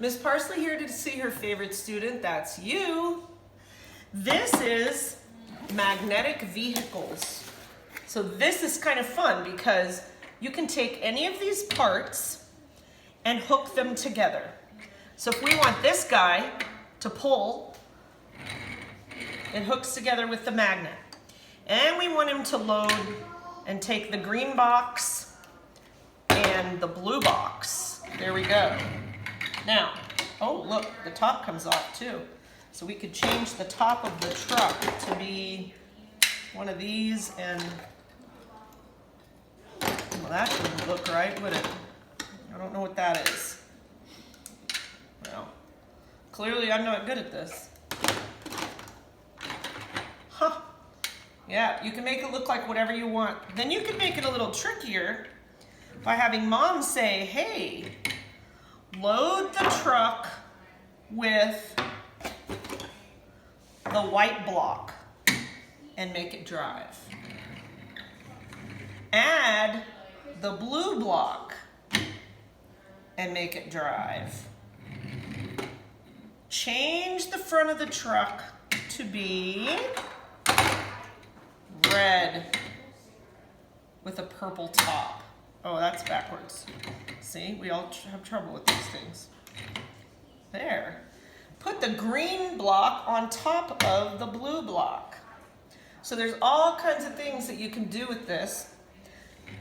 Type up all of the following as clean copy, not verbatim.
Miss Parsley here to see her favorite student, that's you. This is magnetic vehicles. So this is kind of fun because you can take any of these parts and hook them together. So if we want this guy to pull, it hooks together with the magnet. And we want him to load and take the green box and the blue box. There we go. Now, oh look, the top comes off too. So we could change the top of the truck to be one of these, and well, that wouldn't look right, would it? I don't know what that is. Well, clearly I'm not good at this. Huh. Yeah, you can make it look like whatever you want. Then you can make it a little trickier by having Mom say, hey, load the truck with the white block and make it drive. Add the blue block and make it drive. Change the front of the truck to be red with a purple top. Oh, that's backwards. See, we all have trouble with these things. There. Put the green block on top of the blue block. So there's all kinds of things that you can do with this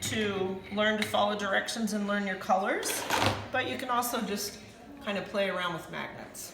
to learn to follow directions and learn your colors, but you can also just kind of play around with magnets.